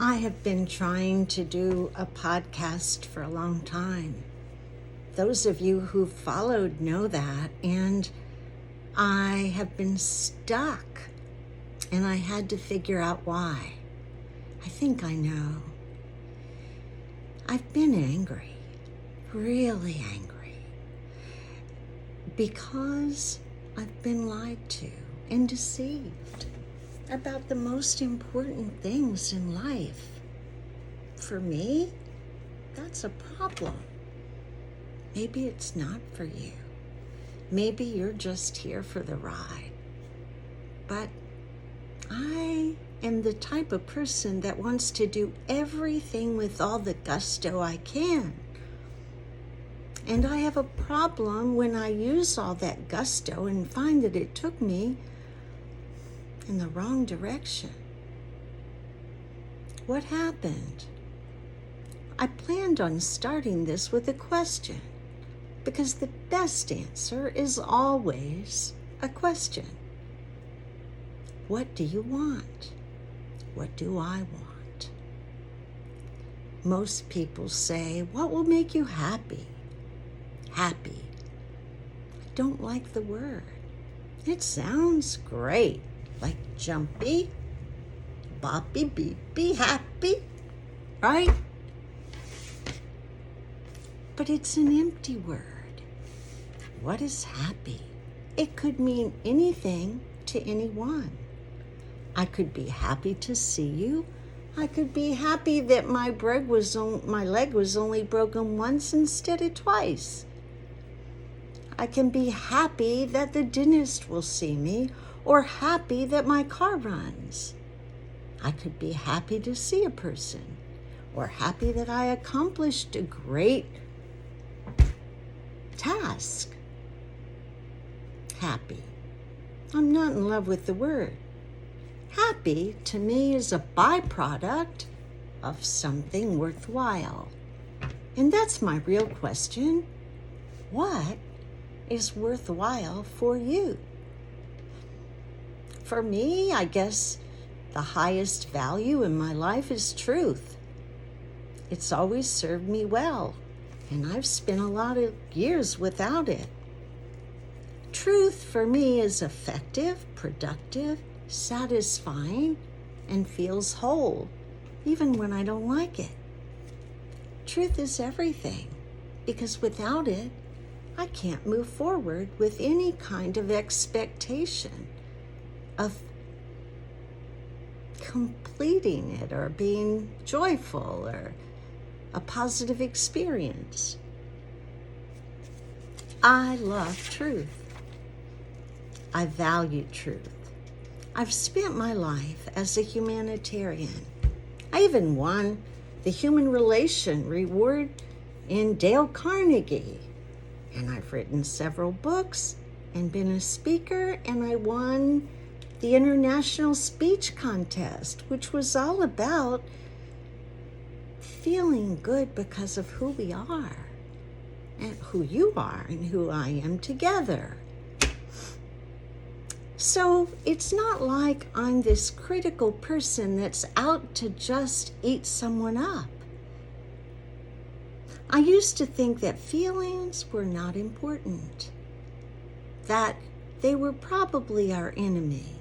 I have been trying to do a podcast for a long time. Those of you who followed know that, and I have been stuck, and I had to figure out why. I think I know. I've been angry, really angry, because I've been lied to and deceived about the most important things in life. For me, that's a problem. Maybe it's not for you. Maybe you're just here for the ride. But I am the type of person that wants to do everything with all the gusto I can. And I have a problem when I use all that gusto and find that it took me in the wrong direction. What happened? I planned on starting this with a question, because the best answer is always a question. What do you want? What do I want? Most people say, what will make you happy? Happy. I don't like the word. It sounds great, like jumpy, boppy, beepy, happy, right? But it's an empty word. What is happy? It could mean anything to anyone. I could be happy to see you. I could be happy that my leg was only broken once instead of twice. I can be happy that the dentist will see me, or happy that my car runs. I could be happy to see a person, or happy that I accomplished a great task. Happy. I'm not in love with the word. Happy, to me, is a byproduct of something worthwhile. And that's my real question. What is worthwhile for you? For me, I guess the highest value in my life is truth. It's always served me well, and I've spent a lot of years without it. Truth for me is effective, productive, satisfying, and feels whole, even when I don't like it. Truth is everything, because without it, I can't move forward with any kind of expectation of completing it or being joyful or a positive experience. I love truth. I value truth. I've spent my life as a humanitarian. I even won the Human Relation Reward in Dale Carnegie. And I've written several books and been a speaker, and I won the International Speech Contest, which was all about feeling good because of who we are and who you are and who I am together. So it's not like I'm this critical person that's out to just eat someone up. I used to think that feelings were not important, that they were probably our enemy,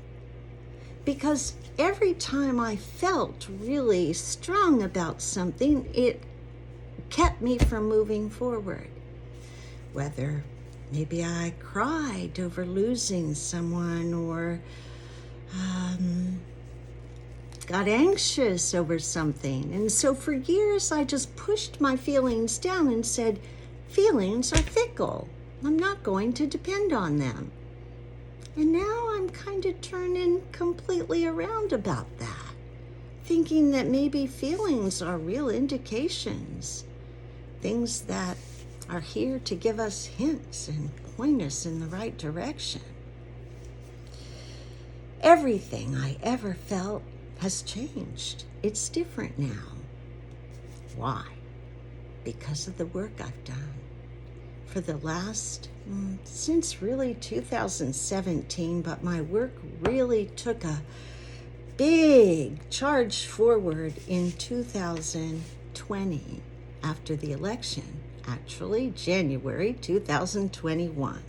because every time I felt really strong about something, it kept me from moving forward. Whether maybe I cried over losing someone, or got anxious over something. And so for years, I just pushed my feelings down and said, feelings are fickle. I'm not going to depend on them. And now I'm kind of turning completely around about that, thinking that maybe feelings are real indications, things that are here to give us hints and point us in the right direction. Everything I ever felt has changed. It's different now. Why? Because of the work I've done. For the last, since really 2017, but my work really took a big charge forward in 2020 after the election, actually January 2021.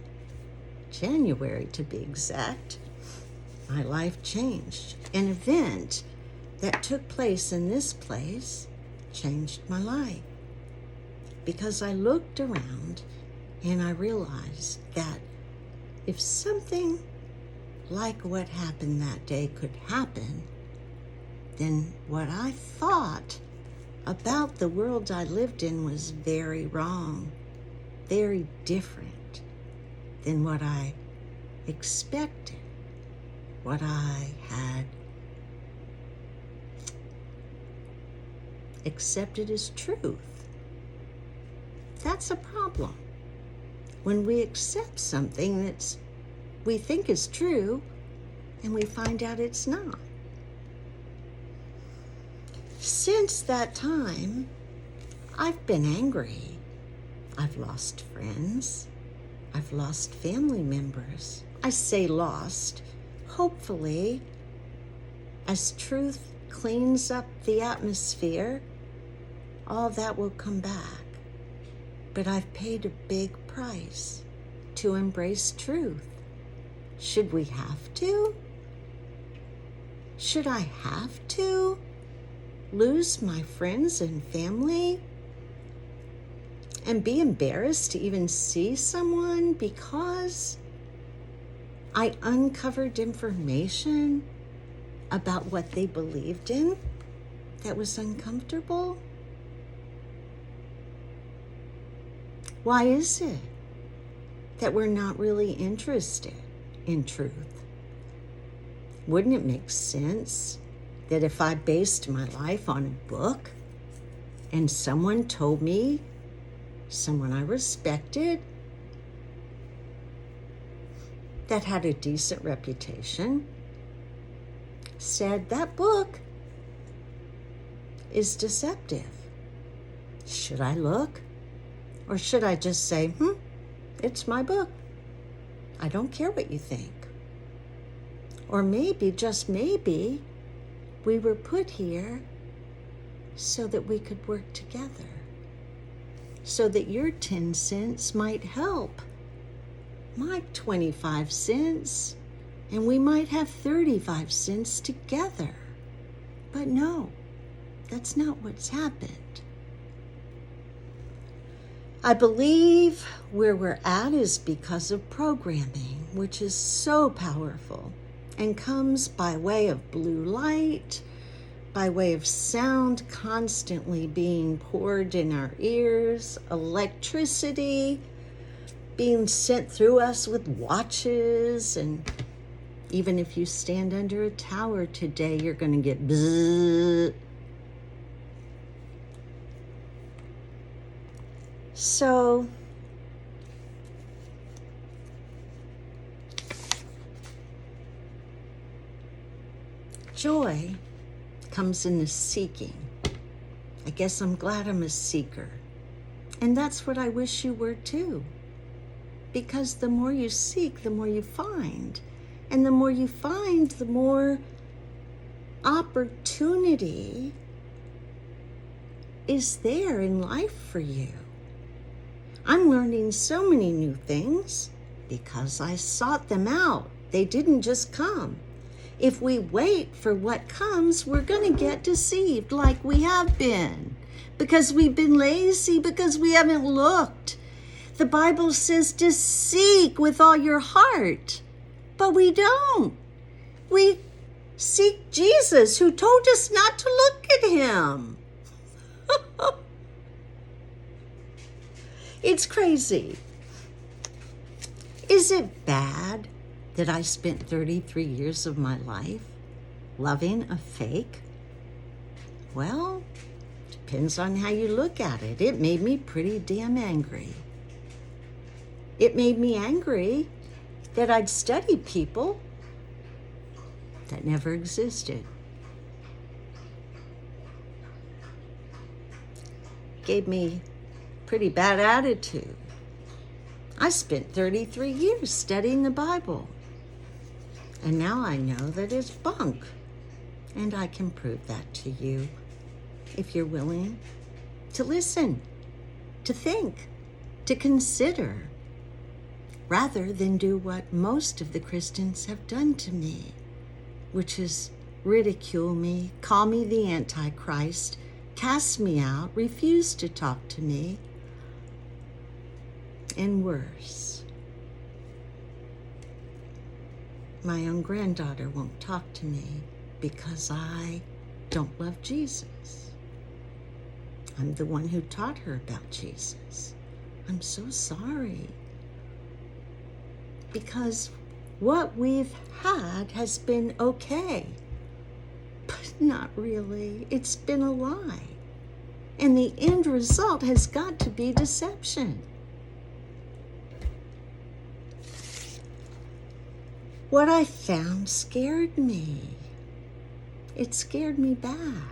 January to be exact, my life changed. An event that took place in this place changed my life because I looked around and I realized that if something like what happened that day could happen, then what I thought about the world I lived in was very wrong, very different than what I expected, what I had accepted as truth. That's a problem. When we accept something that we think is true and we find out it's not. Since that time, I've been angry. I've lost friends. I've lost family members. I say lost. Hopefully, as truth cleans up the atmosphere, all that will come back. But I've paid a big price to embrace truth. Should we have to? Should I have to lose my friends and family and be embarrassed to even see someone because I uncovered information about what they believed in that was uncomfortable? Why is it that we're not really interested in truth? Wouldn't it make sense that if I based my life on a book and someone told me, someone I respected, that had a decent reputation, said that book is deceptive? Should I look? Or should I just say, it's my book. I don't care what you think. Or maybe, just maybe, we were put here so that we could work together, so that your 10 cents might help my 25 cents, and we might have 35 cents together. But no, that's not what's happened. I believe where we're at is because of programming, which is so powerful and comes by way of blue light, by way of sound constantly being poured in our ears, electricity being sent through us with watches, and even if you stand under a tower today, you're going to get bzzz. So, joy comes in the seeking. I guess I'm glad I'm a seeker. And that's what I wish you were too. Because the more you seek, the more you find. And the more you find, the more opportunity is there in life for you. I'm learning so many new things because I sought them out. They didn't just come. If we wait for what comes, we're going to get deceived like we have been because we've been lazy, because we haven't looked. The Bible says to seek with all your heart, but we don't. We seek Jesus, who told us not to look at him. It's crazy. Is it bad that I spent 33 years of my life loving a fake? Well, depends on how you look at it. It made me pretty damn angry. It made me angry that I'd study people that never existed. Gave me pretty bad attitude. I spent 33 years studying the Bible, and now I know that it's bunk. And I can prove that to you if you're willing to listen, to think, to consider, rather than do what most of the Christians have done to me, which is ridicule me, call me the Antichrist, cast me out, refuse to talk to me, and worse. My own granddaughter won't talk to me because I don't love Jesus. I'm the one who taught her about Jesus. I'm so sorry. Because what we've had has been okay, but not really. It's been a lie. And the end result has got to be deception. What I found scared me. It scared me bad.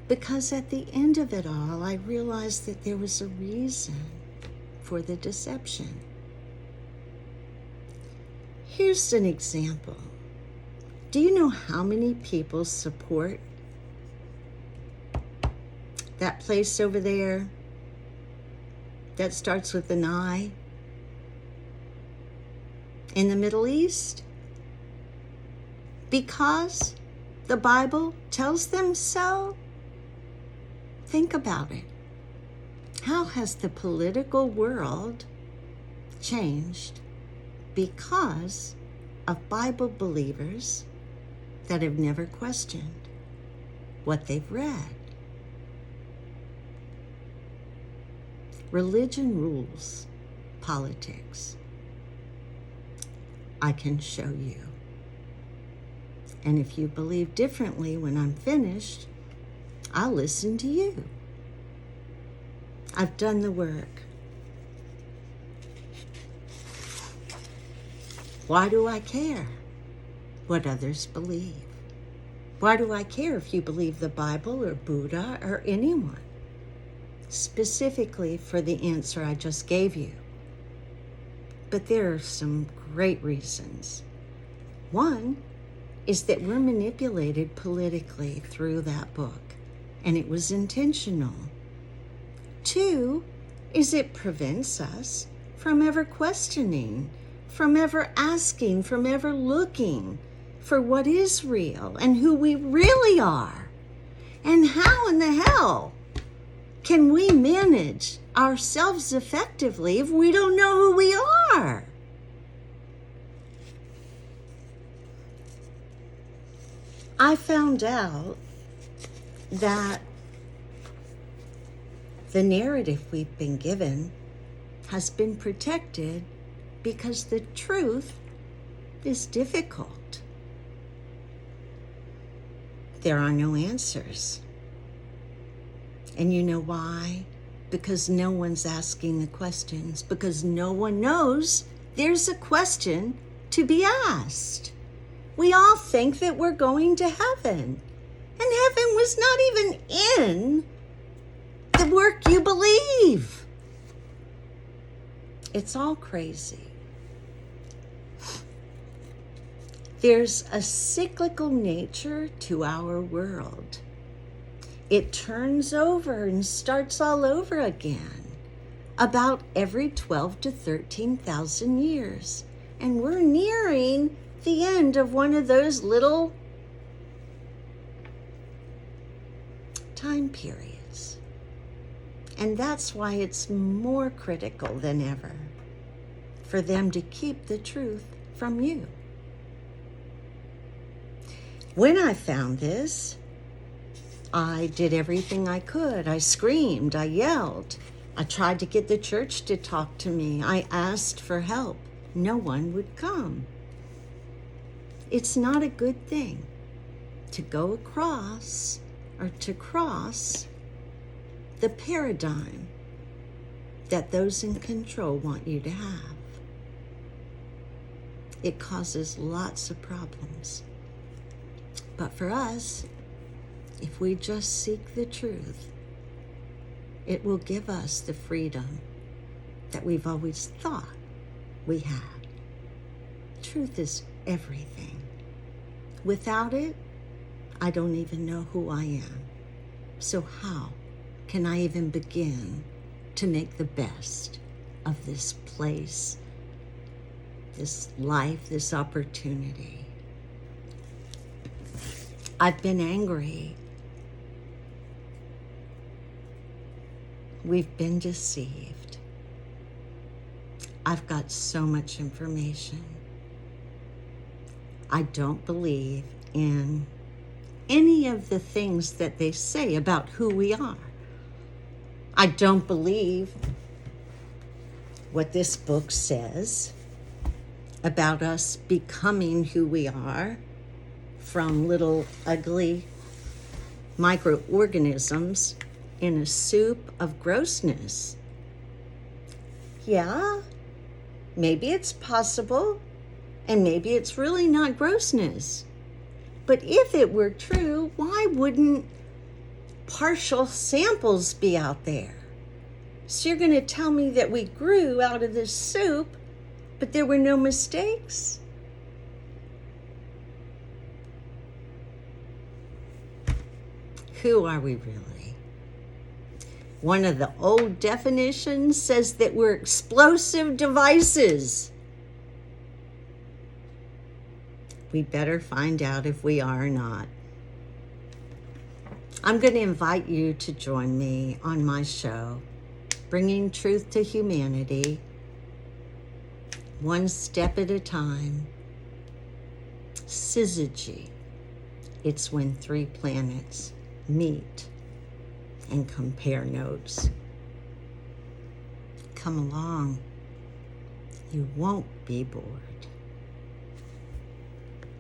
Because at the end of it all, I realized that there was a reason for the deception. Here's an example. Do you know how many people support that place over there that starts with an I in the Middle East? Because the Bible tells them so? Think about it. How has the political world changed because of Bible believers that have never questioned what they've read? Religion rules politics. I can show you. And if you believe differently when I'm finished, I'll listen to you. I've done the work. Why do I care what others believe? Why do I care if you believe the Bible or Buddha or anyone? Specifically for the answer I just gave you. But there are some great reasons. One is that we're manipulated politically through that book, and it was intentional. Two is it prevents us from ever questioning, from ever asking, from ever looking for what is real and who we really are. And how in the hell can we manage ourselves effectively if we don't know who we are? I found out that the narrative we've been given has been protected because the truth is difficult. There are no answers. And you know why? Because no one's asking the questions, because no one knows there's a question to be asked. We all think that we're going to heaven, and heaven was not even in the work you believe. It's all crazy. There's a cyclical nature to our world. It turns over and starts all over again about every 12 to 13,000 years. And we're nearing the end of one of those little time periods. And that's why it's more critical than ever for them to keep the truth from you. When I found this, I did everything I could. I screamed, I yelled. I tried to get the church to talk to me. I asked for help. No one would come. It's not a good thing to go across or to cross the paradigm that those in control want you to have. It causes lots of problems. But for us, if we just seek the truth, it will give us the freedom that we've always thought we had. Truth is everything. Without it, I don't even know who I am. So how can I even begin to make the best of this place, this life, this opportunity? I've been angry. We've been deceived. I've got so much information. I don't believe in any of the things that they say about who we are. I don't believe what this book says about us becoming who we are from little ugly microorganisms in a soup of grossness. Yeah, maybe it's possible, and maybe it's really not grossness. But if it were true, why wouldn't partial samples be out there? So you're going to tell me that we grew out of this soup, but there were no mistakes? Who are we really? One of the old definitions says that we're explosive devices. We better find out if we are or not. I'm going to invite you to join me on my show, Bringing Truth to Humanity, one step at a time. Syzygy. It's when three planets meet and compare notes. Come along. You won't be bored.